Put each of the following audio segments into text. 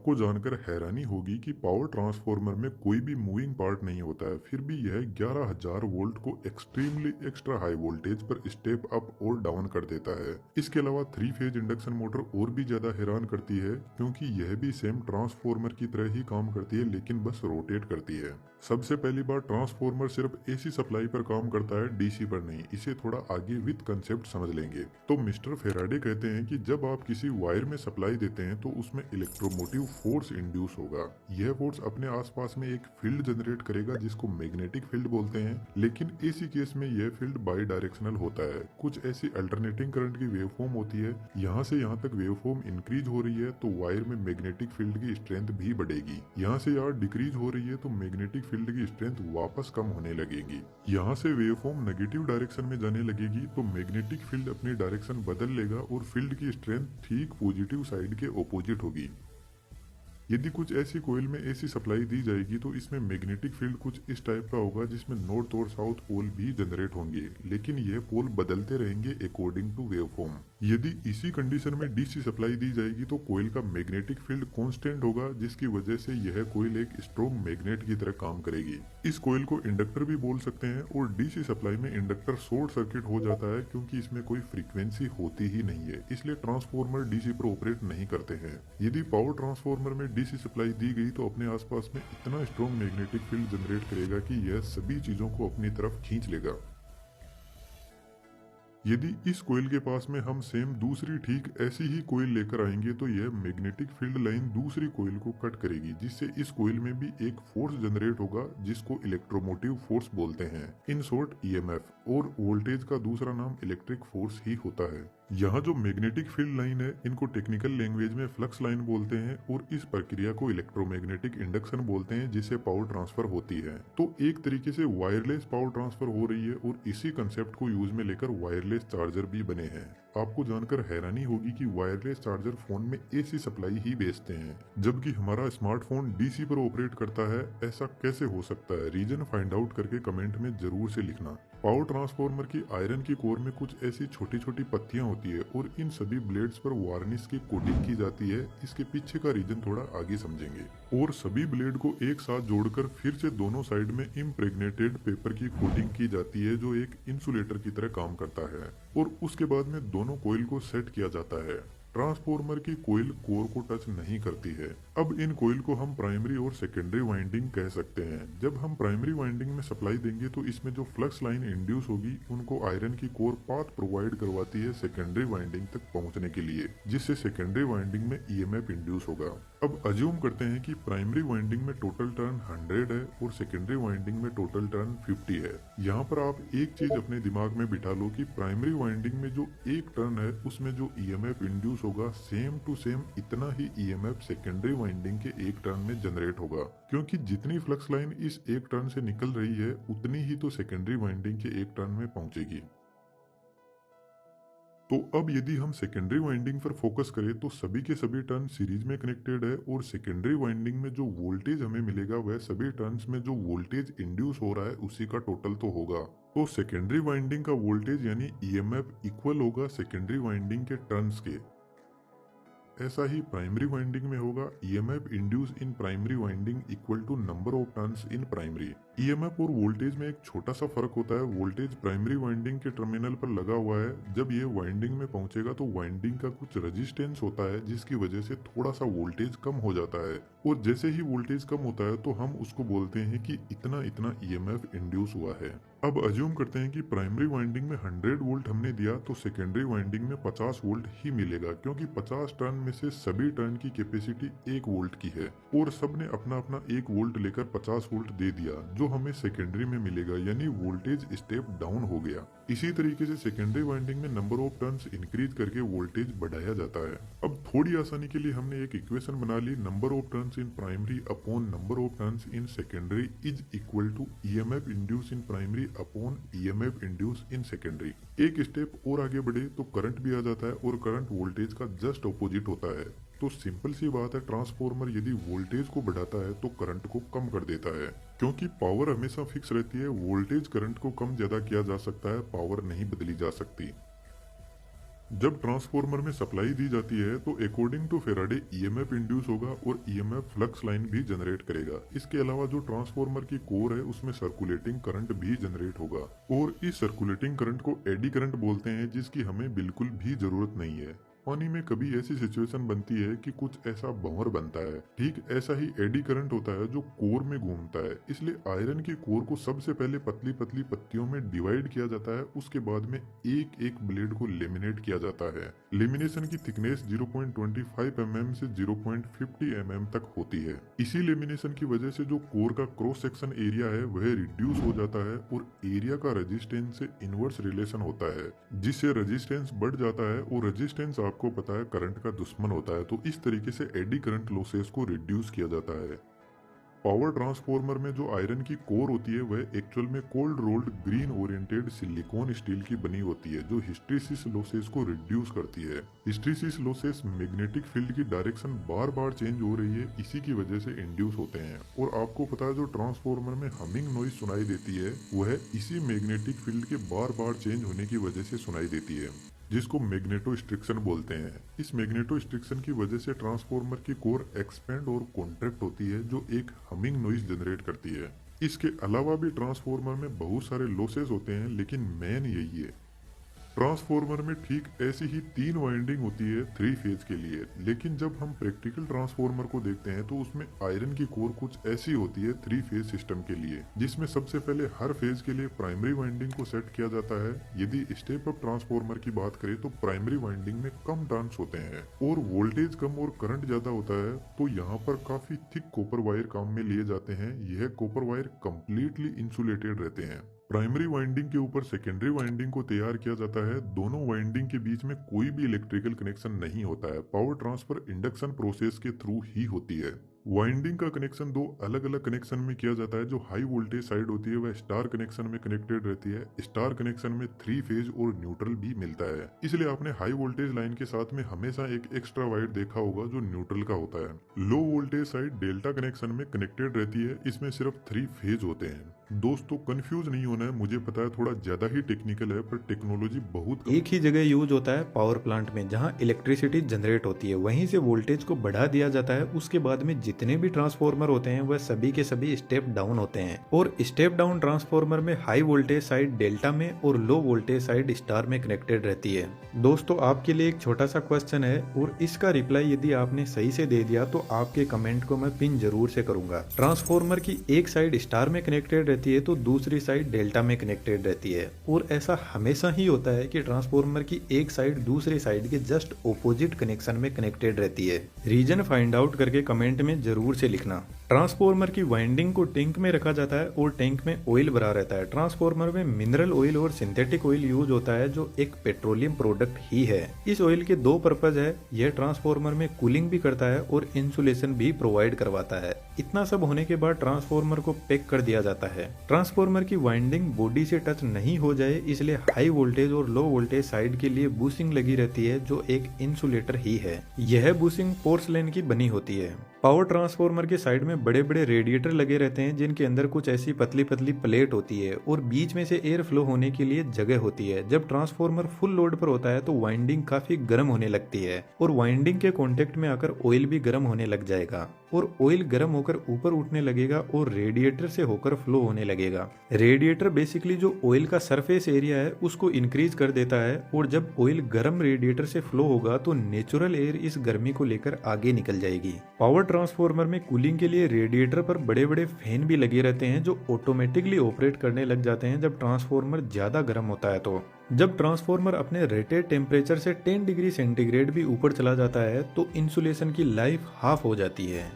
आपको जानकर हैरानी होगी कि पावर ट्रांसफार्मर में कोई भी मूविंग पार्ट नहीं होता है, फिर भी यह 11,000 वोल्ट को एक्सट्रीमली एक्स्ट्रा हाई वोल्टेज पर स्टेप अप और डाउन कर देता है। इसके अलावा 3 फेज इंडक्शन मोटर और भी ज्यादा हैरान करती है, क्योंकि यह भी सेम ट्रांसफार्मर की तरह ही काम करती है, लेकिन बस रोटेट करती है। सबसे पहली बार ट्रांसफार्मर सिर्फ एसी सप्लाई पर काम करता है, डीसी पर नहीं। इसे थोड़ा आगे विद कंसेप्ट समझ लेंगे तो मिस्टर फेराडे कहते हैं कि जब आप किसी वायर में सप्लाई देते हैं तो उसमें इलेक्ट्रोमोटिव फोर्स इंड्यूस होगा। यह फोर्स अपने आसपास में एक फील्ड जनरेट करेगा जिसको मैग्नेटिक फील्ड बोलते हैं, लेकिन एसी केस में यह फील्ड बाई डायरेक्शनल होता है। कुछ ऐसी अल्टरनेटिंग करंट की वेवफॉर्म होती है, यहाँ से यहाँ तक वेवफॉर्म इंक्रीज हो रही है तो वायर में मैग्नेटिक फील्ड की स्ट्रेंथ भी बढ़ेगी। यहाँ से यहाँ डिक्रीज हो रही है तो मैग्नेटिक फील्ड की स्ट्रेंथ वापस कम होने लगेगी। यहाँ से वेवफॉर्म नेगेटिव डायरेक्शन में जाने लगेगी तो मैग्नेटिक फील्ड अपनी डायरेक्शन बदल लेगा और फील्ड की स्ट्रेंथ ठीक पॉजिटिव साइड के ऑपोजिट होगी। यदि कुछ ऐसी कोयल में ऐसी सप्लाई दी जाएगी तो इसमें मैग्नेटिक फील्ड कुछ इस टाइप का होगा जिसमें नॉर्थ और साउथ पोल भी जनरेट होंगे, लेकिन यह पोल बदलते रहेंगे अकॉर्डिंग टू वेवफॉर्म। यदि इसी कंडीशन में डीसी सप्लाई दी जाएगी तो कोयल का मैग्नेटिक फील्ड कांस्टेंट होगा, जिसकी वजह से यह कोयल एक स्ट्रॉन्ग मैग्नेट की तरह काम करेगी। इस कोयल को इंडक्टर भी बोल सकते हैं और डीसी सप्लाई में इंडक्टर शॉर्ट सर्किट हो जाता है क्योंकि इसमें कोई फ्रीक्वेंसी होती ही नहीं है, इसलिए ट्रांसफार्मर डीसी पर ऑपरेट नहीं करते हैं। यदि पावर ट्रांसफार्मर में डीसी सप्लाई दी गई तो अपने आसपास में इतना स्ट्रॉन्ग मैग्नेटिक फील्ड जनरेट करेगा कि यह सभी चीजों को अपनी तरफ खींच लेगा। यदि इस कोयल के पास में हम सेम दूसरी ठीक ऐसी ही कोयल लेकर आएंगे तो यह मैग्नेटिक फील्ड लाइन दूसरी कोयल को कट करेगी, जिससे इस कोयल में भी एक फोर्स जनरेट होगा जिसको इलेक्ट्रोमोटिव फोर्स बोलते हैं, इन शॉर्ट ईएमएफ। और वोल्टेज का दूसरा नाम इलेक्ट्रिक फोर्स ही होता है। यहाँ जो मैग्नेटिक फील्ड लाइन है इनको टेक्निकल लैंग्वेज में फ्लक्स लाइन बोलते हैं और इस प्रक्रिया को इलेक्ट्रोमैग्नेटिक इंडक्शन बोलते हैं, जिससे पावर ट्रांसफर होती है। तो एक तरीके से वायरलेस पावर ट्रांसफर हो रही है और इसी कंसेप्ट को यूज में लेकर वायरलेस चार्जर भी बने हैं। आपको जानकर हैरानी होगी कि वायरलेस चार्जर फोन में एसी सप्लाई ही बेचते हैं, जबकि हमारा स्मार्टफोन डीसी पर ऑपरेट करता है। ऐसा कैसे हो सकता है? रीजन फाइंड आउट करके कमेंट में जरूर से लिखना। पावर ट्रांसफार्मर की आयरन की कोर में कुछ ऐसी छोटी छोटी पत्तियां होती है और इन सभी ब्लेड्स पर वार्निश की कोटिंग की जाती है। इसके पीछे का रीजन थोड़ा आगे समझेंगे। और सभी ब्लेड को एक साथ जोड़कर फिर से दोनों साइड में इम्प्रेग्नेटेड पेपर की कोटिंग की जाती है, जो एक इंसुलेटर की तरह काम करता है। और उसके बाद में दोनों कॉइल को सेट किया जाता है। ट्रांसफार्मर की कोयल कोर को टच नहीं करती है। अब इन कोयल को हम प्राइमरी और सेकेंडरी वाइंडिंग कह सकते हैं। जब हम प्राइमरी वाइंडिंग में सप्लाई देंगे तो इसमें जो फ्लक्स लाइन इंड्यूस होगी उनको आयरन की कोर पाथ प्रोवाइड करवाती है सेकेंडरी वाइंडिंग तक पहुंचने के लिए, जिससे सेकेंडरी वाइंडिंग में ईएमएफ इंड्यूस होगा। अब अज्यूम करते हैं कि प्राइमरी वाइंडिंग में टोटल टर्न 100 है और सेकेंडरी वाइंडिंग में टोटल टर्न 50 है। यहाँ पर आप एक चीज अपने दिमाग में बिठा लो कि प्राइमरी वाइंडिंग में जो एक टर्न है उसमें जो ईएमएफ इंड्यूस होगा सेम टू सेम इतना ही ईएमएफ सेकेंडरी वाइंडिंग के एक टर्न में जनरेट होगा, क्योंकि जितनी फ्लक्स लाइन इस एक टर्न से निकल रही है उतनी ही तो सेकेंडरी वाइंडिंग के एक टर्न में पहुंचेगी। तो अब यदि हम सेकेंडरी वाइंडिंग पर फोकस करें तो सभी के सभी टर्न सीरीज में कनेक्टेड है और सेकेंडरी वाइंडिंग में जो वोल्टेज हमें मिलेगा वह सभी टर्न्स में जो वोल्टेज इंड्यूस हो रहा है उसी का टोटल तो होगा। तो सेकेंडरी वाइंडिंग का वोल्टेज यानी ईएमएफ इक्वल होगा सेकेंडरी वाइंडिंग के टर्न्स के। ऐसा ही प्राइमरी वाइंडिंग में होगा EMF induce in primary winding equal to number of turns in primary. EMF और वोल्टेज में एक छोटा सा फर्क होता है। वोल्टेज प्राइमरी वाइंडिंग के टर्मिनल पर लगा हुआ है, जब ये वाइंडिंग में पहुंचेगा तो वाइंडिंग का कुछ रेजिस्टेंस होता है जिसकी वजह से थोड़ा सा वोल्टेज कम हो जाता है। और जैसे ही वोल्टेज कम होता है तो हम उसको बोलते हैं कि इतना इतना ईएमएफ इंड्यूस हुआ है। अब अज्यूम करते हैं कि प्राइमरी वाइंडिंग में 100 वोल्ट हमने दिया तो सेकेंडरी वाइंडिंग में 50 वोल्ट ही मिलेगा, क्योंकि 50 टर्न में से सभी टर्न की कैपेसिटी 1 वोल्ट की है और सबने अपना अपना 1 वोल्ट लेकर 50 वोल्ट दे दिया, जो हमें सेकेंडरी में मिलेगा, यानी वोल्टेज स्टेप डाउन हो गया। इसी तरीके से सेकेंडरी वाइंडिंग में नंबर ऑफ टर्न्स इंक्रीज करके वोल्टेज बढ़ाया जाता है। अब थोड़ी आसानी के लिए हमने एक इक्वेशन बना ली, number of turns in primary upon number of turns in secondary is equal to EMF induce in primary upon EMF induce in secondary. एक स्टेप और आगे बढ़े तो करंट भी आ जाता है और करंट वोल्टेज का जस्ट ऑपोजिट होता है। तो सिंपल सी बात है, ट्रांसफार्मर यदि वोल्टेज को बढ़ाता है तो करंट को कम कर देता है, क्योंकि पावर हमेशा फिक्स रहती है। वोल्टेज करंट को कम ज्यादा किया जा सकता है, पावर नहीं बदली जा सकती। जब ट्रांसफॉर्मर में सप्लाई दी जाती है तो according to Faraday EMF induce होगा और ईएमएफ फ्लक्स लाइन भी जनरेट करेगा। इसके अलावा जो ट्रांसफॉर्मर की कोर है उसमें सर्कुलेटिंग करंट भी जनरेट होगा और इस सर्कुलेटिंग करंट को एडी करंट बोलते हैं, जिसकी हमें बिल्कुल भी जरूरत नहीं है। पानी में कभी ऐसी सिचुएशन बनती है कि कुछ ऐसा भंवर बनता है, ठीक ऐसा ही एडी करंट होता है जो कोर में घूमता है। इसलिए आयरन की कोर को सबसे पहले पतली पतली पत्तियों में डिवाइड किया जाता है, उसके बाद में एक एक ब्लेड को लेमिनेट किया जाता है। लेमिनेशन की थिकनेस 0.25 mm से 0.50 mm तक होती है। इसी लेमिनेशन की वजह से जो कोर का क्रॉस सेक्शन एरिया है वह रिड्यूस हो जाता है और एरिया का रेजिस्टेंस से इनवर्स रिलेशन होता है, जिससे रेजिस्टेंस बढ़ जाता है और रेजिस्टेंस आपको पता है करंट का दुश्मन होता है। तो इस तरीके से एडी करंट लॉसेस को रिड्यूस किया जाता है। पावर ट्रांसफॉर्मर में जो आयरन की कोर होती है वह एक्चुअल में cold rolled green oriented silicon steel की बनी होती है, जो हिस्ट्रीसिस लॉसेस को रिड्यूस करती है। हिस्ट्रीसिस लॉसेस मैग्नेटिक फील्ड की डायरेक्शन बार बार चेंज हो रही है, इसी की वजह से इंड्यूस होते हैं। और आपको पता है जो ट्रांसफॉर्मर में हमिंग नॉइज सुनाई देती है वह इसी मैग्नेटिक फील्ड के बार बार चेंज होने की वजह से सुनाई देती है, जिसको मैग्नेटोस्ट्रिक्शन बोलते हैं। इस मैग्नेटोस्ट्रिक्शन की वजह से ट्रांसफॉर्मर की कोर एक्सपेंड और कॉन्ट्रैक्ट होती है, जो एक हमिंग नॉइज जनरेट करती है। इसके अलावा भी ट्रांसफॉर्मर में बहुत सारे लॉसेस होते हैं, लेकिन मेन यही है। ट्रांसफॉर्मर में ठीक ऐसी ही 3 वाइंडिंग होती है 3 फेज के लिए, लेकिन जब हम प्रैक्टिकल ट्रांसफॉर्मर को देखते हैं तो उसमें आयरन की कोर कुछ ऐसी होती है 3 फेज सिस्टम के लिए, जिसमें सबसे पहले हर फेज के लिए प्राइमरी वाइंडिंग को सेट किया जाता है। यदि स्टेप अप ट्रांसफॉर्मर की बात करें तो प्राइमरी वाइंडिंग में कम टर्न्स होते हैं और वोल्टेज कम और करंट ज्यादा होता है, तो यहाँ पर काफी थिक कॉपर वायर काम में लिए जाते हैं। यह कॉपर वायर कम्प्लीटली इंसुलेटेड रहते हैं। प्राइमरी वाइंडिंग के ऊपर सेकेंडरी वाइंडिंग को तैयार किया जाता है। दोनों वाइंडिंग के बीच में कोई भी इलेक्ट्रिकल कनेक्शन नहीं होता है। पावर ट्रांसफर इंडक्शन प्रोसेस के थ्रू ही होती है। वाइंडिंग का कनेक्शन 2 अलग अलग कनेक्शन में किया जाता है। जो हाई वोल्टेज साइड होती है वह स्टार कनेक्शन में कनेक्टेड रहती है। स्टार कनेक्शन में 3 फेज और न्यूट्रल भी मिलता है, इसलिए आपने हाई वोल्टेज लाइन के साथ में हमेशा एक एक्स्ट्रा वायर देखा होगा जो न्यूट्रल का होता है। Low voltage side delta connection में कनेक्टेड रहती है, इसमें सिर्फ 3 फेज होते हैं। दोस्तों कंफ्यूज नहीं होना है, मुझे पता है थोड़ा ज्यादा ही टेक्निकल है, पर टेक्नोलॉजी बहुत एक ही जगह यूज होता है पावर प्लांट में, जहां इलेक्ट्रिसिटी जनरेट होती है, वहीं से वोल्टेज को बढ़ा दिया जाता है। उसके बाद में जितने भी ट्रांसफॉर्मर होते हैं वह सभी के सभी स्टेप डाउन होते हैं, और स्टेप डाउन ट्रांसफॉर्मर में हाई वोल्टेज साइड डेल्टा में और लो वोल्टेज साइड स्टार में कनेक्टेड रहती है। दोस्तों आपके लिए एक छोटा सा क्वेश्चन है और इसका रिप्लाई यदि आपने सही से दे दिया तो आपके कमेंट को मैं पिन जरूर से करूंगा। ट्रांसफॉर्मर की एक साइड स्टार में कनेक्टेड रहती है तो दूसरी साइड डेल्टा में कनेक्टेड रहती है, और ऐसा हमेशा ही होता है कि ट्रांसफॉर्मर की एक साइड दूसरी साइड के जस्ट ऑपोजिट कनेक्शन में कनेक्टेड रहती है। रीजन फाइंड आउट करके कमेंट में जरूर से लिखना। ट्रांसफॉर्मर की वाइंडिंग को टैंक में रखा जाता है और टैंक में ऑयल भरा रहता है। ट्रांसफॉर्मर में मिनरल ऑयल और सिंथेटिक ऑयल यूज होता है, जो एक पेट्रोलियम प्रोडक्ट ही है। इस ऑयल के 2 पर्पज है। यह ट्रांसफॉर्मर में कूलिंग भी करता है और इंसुलेशन भी प्रोवाइड करवाता है। इतना सब होने के बाद ट्रांसफॉर्मर को पैक कर दिया जाता है। ट्रांसफॉर्मर की वाइंडिंग बॉडी से टच नहीं हो जाए, इसलिए हाई वोल्टेज और लो वोल्टेज साइड के लिए बूसिंग लगी रहती है, जो एक इंसुलेटर ही है। यह बूसिंग पोर्सलेन की बनी होती है। पावर ट्रांसफॉर्मर के साइड में बड़े बड़े रेडिएटर लगे रहते हैं, जिनके अंदर कुछ ऐसी पतली पतली प्लेट होती है और बीच में से एयर फ्लो होने के लिए जगह होती है। जब ट्रांसफॉर्मर फुल लोड पर होता है तो वाइंडिंग काफी गर्म होने लगती है और वाइंडिंग के कांटेक्ट में आकर ऑयल भी गर्म होने लग जाएगा और ऑयल गर्म होकर ऊपर उठने लगेगा और रेडिएटर से होकर फ्लो होने लगेगा। रेडिएटर बेसिकली जो ऑयल का सरफेस एरिया है उसको इंक्रीज कर देता है, और जब ऑयल गर्म रेडिएटर से फ्लो होगा तो नेचुरल एयर इस गर्मी को लेकर आगे निकल जाएगी। पावर ट्रांसफॉर्मर में कूलिंग के लिए रेडिएटर पर बड़े बड़े फैन भी लगे रहते हैं, जो ऑटोमेटिकली ऑपरेट करने लग जाते हैं जब ट्रांसफॉर्मर ज्यादा गर्म होता है। तो जब ट्रांसफॉर्मर अपने रेटेड टेम्परेचर से 10 डिग्री सेंटीग्रेड भी ऊपर चला जाता है तो इंसुलेशन की लाइफ हाफ हो जाती है।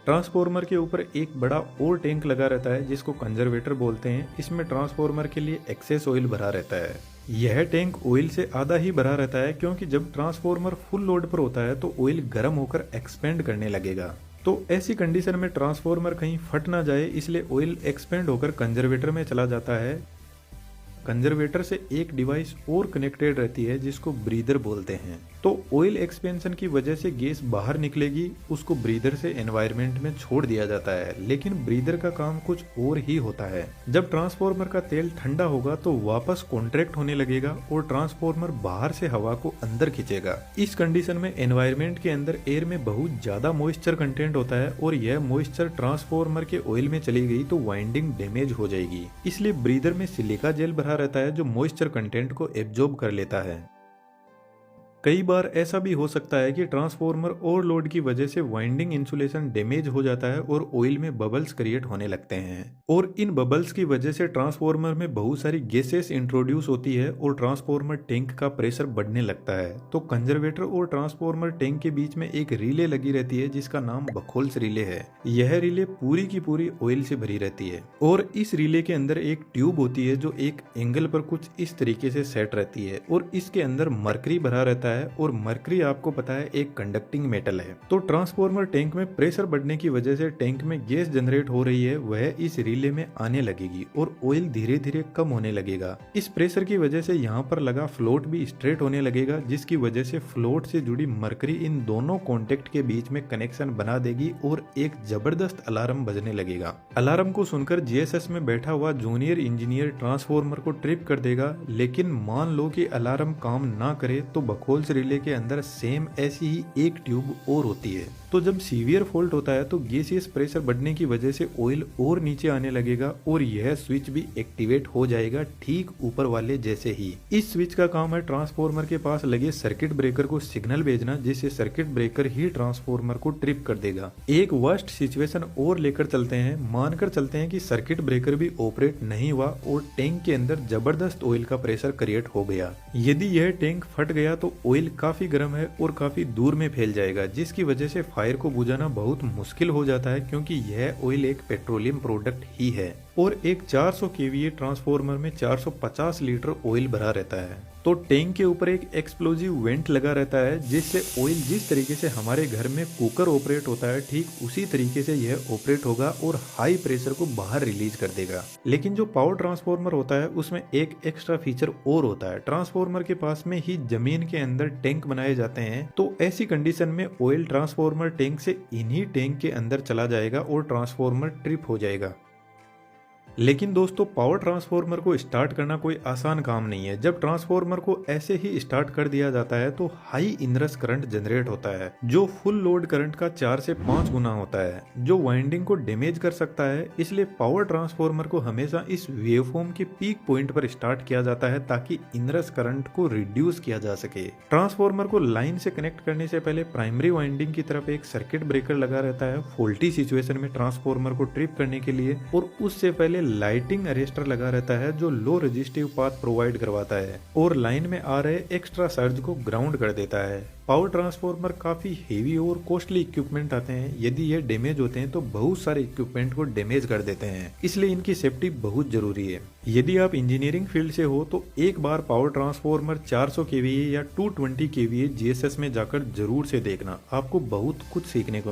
ट्रांसफॉर्मर के ऊपर एक बड़ा और टैंक लगा रहता है, जिसको कंजर्वेटर बोलते हैं। इसमें ट्रांसफॉर्मर के लिए एक्सेस ऑयल भरा रहता है। यह टैंक ऑयल से आधा ही भरा रहता है, क्योंकि जब ट्रांसफॉर्मर फुल लोड पर होता है तो ऑयल गर्म होकर एक्सपेंड करने लगेगा। तो ऐसी कंडीशन में ट्रांसफॉर्मर कहीं फट ना जाए, इसलिए ऑयल एक्सपेंड होकर कंजर्वेटर में चला जाता है। कंजर्वेटर से एक डिवाइस और कनेक्टेड रहती है, जिसको ब्रीदर बोलते हैं। तो ऑयल एक्सपेंशन की वजह से गैस बाहर निकलेगी, उसको ब्रीदर से एनवायरनमेंट में छोड़ दिया जाता है, लेकिन ब्रीदर का काम कुछ और ही होता है। जब ट्रांसफॉर्मर का तेल ठंडा होगा तो वापस कॉन्ट्रैक्ट होने लगेगा और ट्रांसफॉर्मर बाहर से हवा को अंदर खींचेगा। इस कंडीशन में एनवायरनमेंट के अंदर एयर में बहुत ज्यादा मॉइस्चर कंटेंट होता है और यह मॉइस्चर ट्रांसफॉर्मर के ऑयल में चली गई तो वाइंडिंग डैमेज हो जाएगी। इसलिए ब्रीदर में सिलिका जेल भरा रहता है जो मॉइस्चर कंटेंट को एब्जॉर्ब कर लेता है। कई बार ऐसा भी हो सकता है कि ट्रांसफॉर्मर ओवरलोड की वजह से वाइंडिंग इंसुलेशन डैमेज हो जाता है और ऑयल में बबल्स क्रिएट होने लगते हैं और इन बबल्स की वजह से ट्रांसफॉर्मर में बहुत सारी गैसेस इंट्रोड्यूस होती है और ट्रांसफॉर्मर टैंक का प्रेशर बढ़ने लगता है। तो कंजर्वेटर और ट्रांसफॉर्मर टैंक के बीच में एक रिले लगी रहती है जिसका नाम बखोल्स रिले है। यह रिले पूरी की पूरी ऑयल से भरी रहती है और इस रिले के अंदर एक ट्यूब होती है जो एक एंगल पर कुछ इस तरीके से सेट रहती है और इसके अंदर मरकरी भरा रहता है और मरकरी आपको पता है एक कंडक्टिंग मेटल है। तो ट्रांसफॉर्मर टैंक में प्रेशर बढ़ने की वजह से टैंक में गैस जनरेट हो रही है, वह इस रिले में आने लगेगी और ऑयल धीरे धीरे कम होने लगेगा। इस प्रेशर की वजह से यहाँ पर लगा फ्लोट भी स्ट्रेट होने लगेगा, जिसकी वजह से फ्लोट से जुड़ी मरकरी इन दोनों कॉन्टेक्ट के बीच में कनेक्शन बना देगी और एक जबरदस्त अलार्म बजने लगेगा। अलार्म को सुनकर जीएसएस में बैठा हुआ जूनियर इंजीनियर ट्रांसफॉर्मर को ट्रिप कर देगा, लेकिन मान लो कि अलार्म काम ना करे तो बखोल्स रिले के अंदर सेम ऐसी ही एक ट्यूब और होती है। तो जब सीवियर फॉल्ट होता है तो गैसियस प्रेशर बढ़ने की वजह से ऑयल और नीचे आने लगेगा और यह स्विच भी एक्टिवेट हो जाएगा ठीक ऊपर वाले जैसे ही। इस स्विच का काम है ट्रांसफॉर्मर के पास लगे सर्किट ब्रेकर को सिग्नल भेजना, जिससे सर्किट ब्रेकर ही ट्रांसफॉर्मर को ट्रिप कर देगा। एक वर्स्ट सिचुएशन और लेकर चलते हैं, मानकर चलते हैं कि सर्किट ब्रेकर भी ऑपरेट नहीं हुआ और टैंक के अंदर जबरदस्त ऑयल का प्रेशर क्रिएट हो गया। यदि यह टैंक फट गया तो ऑयल काफी गर्म है और काफी दूर में फैल जाएगा, जिसकी वजह से फायर को बुझाना बहुत मुश्किल हो जाता है क्योंकि यह ऑयल एक पेट्रोलियम प्रोडक्ट ही है और एक 400 केवीए ट्रांसफॉर्मर में 450 लीटर ऑयल भरा रहता है। तो टैंक के ऊपर एक एक्सप्लोजिव वेंट लगा रहता है जिससे ऑयल जिस तरीके से हमारे घर में कुकर ऑपरेट होता है ठीक उसी तरीके से यह ऑपरेट होगा और हाई प्रेशर को बाहर रिलीज कर देगा। लेकिन जो पावर ट्रांसफॉर्मर होता है उसमें एक एक्स्ट्रा फीचर और होता है, ट्रांसफॉर्मर के पास में ही जमीन के अंदर टैंक बनाए जाते हैं। तो ऐसी कंडीशन में ऑयल ट्रांसफॉर्मर टैंक से इन्हीं टैंक के अंदर चला जाएगा और ट्रांसफॉर्मर ट्रिप हो जाएगा। लेकिन दोस्तों पावर ट्रांसफॉर्मर को स्टार्ट करना कोई आसान काम नहीं है। जब ट्रांसफॉर्मर को ऐसे ही स्टार्ट कर दिया जाता है तो हाई इनरस करंट जनरेट होता है जो फुल लोड करंट का 4 से 5 गुना होता है, जो वाइंडिंग को डैमेज कर सकता है। इसलिए पावर ट्रांसफॉर्मर को हमेशा इस वेवफॉर्म के पीक पॉइंट पर स्टार्ट किया जाता है ताकि इनरस करंट को रिड्यूस किया जा सके। ट्रांसफॉर्मर को लाइन से कनेक्ट करने से पहले प्राइमरी वाइंडिंग की तरफ एक सर्किट ब्रेकर लगा रहता है फॉल्टी सिचुएशन में ट्रांसफॉर्मर को ट्रिप करने के लिए, और उससे पहले लाइटिंग अरेस्टर लगा रहता है जो लो रेजिस्टिव पाथ प्रोवाइड करवाता है और लाइन में आ रहे एक्स्ट्रा सर्ज को ग्राउंड कर देता है। पावर ट्रांसफॉर्मर काफी हेवी और कॉस्टली इक्विपमेंट आते हैं, यदि ये डैमेज होते हैं तो बहुत सारे इक्विपमेंट को डैमेज कर देते हैं, इसलिए इनकी सेफ्टी बहुत जरूरी है। यदि आप इंजीनियरिंग फील्ड से हो तो एक बार पावर ट्रांसफॉर्मर 400 केवीए या 220 केवीए जीएसएस में जाकर जरूर से देखना, आपको बहुत कुछ सीखने को मिलेगा।